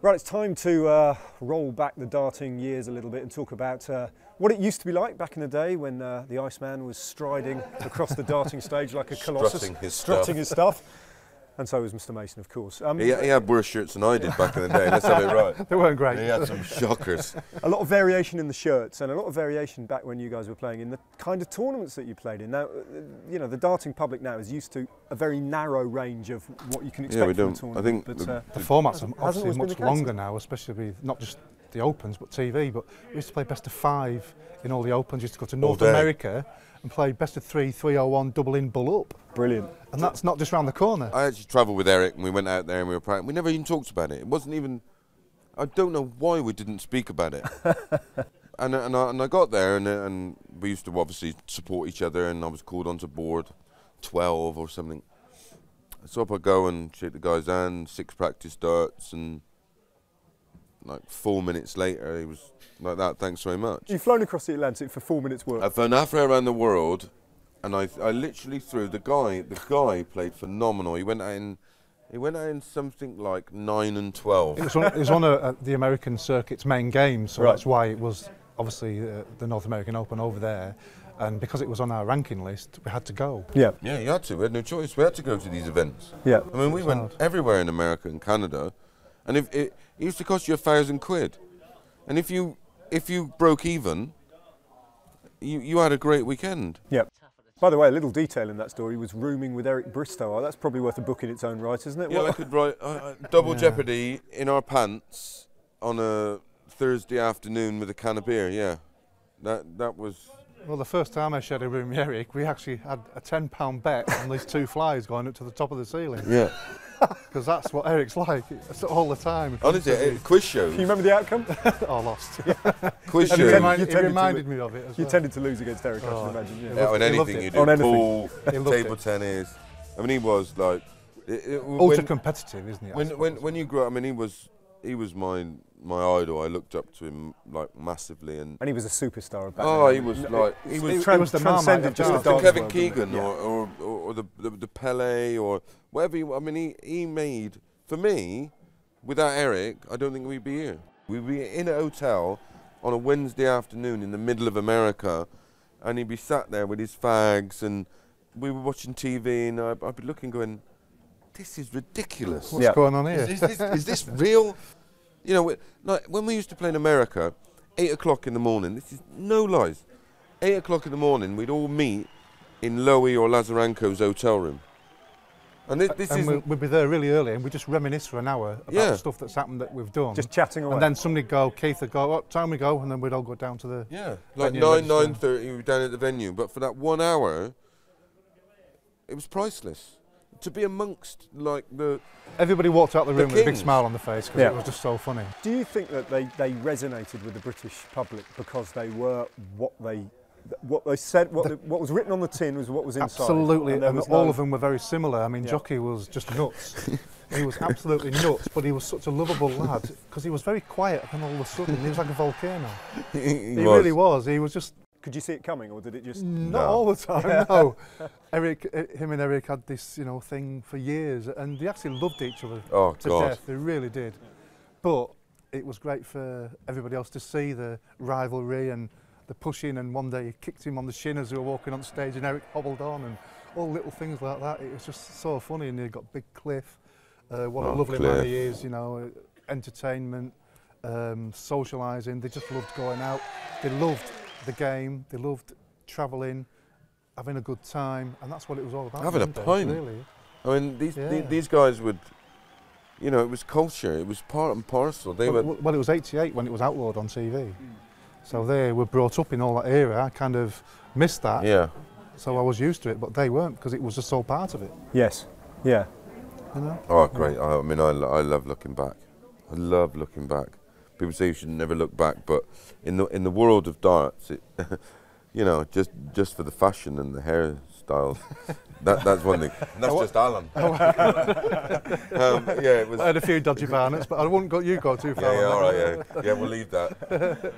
Right, it's time to roll back the darting years a little bit and talk about what it used to be like back in the day when the Iceman was striding across the darting stage like a colossus, strutting his stuff. And so was Mr. Mason, of course. He had worse shirts than I did back in the day, let's have it right. They weren't great. He had some shockers. A lot of variation in the shirts and a lot of variation back when you guys were playing in the kind of tournaments that you played in. Now, you know, the darting public now is used to a very narrow range of what you can expect from a tournament. I think but, the format's obviously much longer now, especially with not just the Opens but TV, but we used to play best of 5 in all the Opens. We used to go to North America and play best of 3, 301, double in, bull up. Brilliant. And that's not just round the corner. I actually travelled with Eric and we went out there and we were practicing. We never even talked about it. It wasn't even, I don't know why we didn't speak about it. and I got there and we used to obviously support each other, and I was called onto board 12 or something. So up I go and shake the guy's hand, 6 practice darts, and like 4 minutes later he was like that, thanks very much. You've flown across the Atlantic for 4 minutes work. I've flown halfway around the world, and I literally threw the guy played phenomenal. He went out in something like 9 and 12. It was on the American circuit's main game, so right. That's why it was obviously the North American Open over there. And because it was on our ranking list, we had to go. Yeah. Yeah, you had to. We had no choice. We had to go to these events. Yeah. I mean, we went everywhere in America and Canada, and if it used to cost you £1,000, and if you broke even, you had a great weekend. Yeah. By the way, a little detail in that story was rooming with Eric Bristow. That's probably worth a book in its own right, isn't it? Yeah, I could write Double Jeopardy in our pants on a Thursday afternoon with a can of beer. Yeah, that was. Well, the first time I shared a room with Eric, we actually had a £10 bet on these 2 flies going up to the top of the ceiling. Yeah. Because that's what Eric's like. It's all the time. Honestly, quiz shows. Do you remember the outcome? Oh, lost. Quiz He shows. reminded me of it as well. You tended to lose against Eric, I should imagine. Yeah. On anything you do, On anything. pool, table tennis. I mean, he was like ultra competitive, isn't he? When you grew up, I mean, he was my idol. I looked up to him like massively, and he was a superstar. He was like he was the transcended just the Kevin Keegan or the Pele or whatever. I mean, he made, for me, without Eric, I don't think we'd be here. We'd be in a hotel on a Wednesday afternoon in the middle of America, and he'd be sat there with his fags, and we were watching TV, and I'd be looking, going, "This is ridiculous. What's going on here? Is this real?" You know, like when we used to play in America, 8 o'clock in the morning, this is no lies, 8 o'clock in the morning, we'd all meet in Lowy or Lazaranco's hotel room. And we'd be there really early and we'd just reminisce for an hour about the stuff that's happened that we've done. Just chatting away. And then somebody'd go, Keith would go, what time we go? And then we'd all go down to the like 9:30, we were down at the venue. But for that 1 hour, it was priceless. To be amongst like the... Everybody walked out the room with a big smile on the face because it was just so funny. Do you think that they resonated with the British public because they were what they said, what was written on the tin was what was inside? Absolutely, and all of them were very similar. I mean, Jockey was just nuts. He was absolutely nuts, but he was such a lovable lad because he was very quiet, and all of a sudden he was like a volcano. He really was. He was just... Could you see it coming, or did it just... Not all the time, no. Him and Eric had this, thing for years, and they actually loved each other to death. They really did. But it was great for everybody else to see the rivalry and the pushing, and one day he kicked him on the shin as they were walking on stage, and Eric hobbled on, and all little things like that. It was just so funny, and he got Big Cliff. What a lovely man he is, entertainment, socialising. They just loved going out. They loved the game, they loved travelling, having a good time, and that's what it was all about. Having a pint. Really. I mean, these guys would, it was culture, it was part and parcel. Well, it was 88 when it was outlawed on TV. So they were brought up in all that era. I kind of missed that. Yeah. So I was used to it, but they weren't because it was just all part of it. Yes. Yeah. Oh, great. I mean, I love looking back. I love looking back. People say you should never look back, but in the world of darts, just for the fashion and the hairstyles, that's one thing. And that's just Alan. It was. I had a few dodgy barnets, but I wouldn't you go too far. Yeah, all right, yeah, we'll leave that.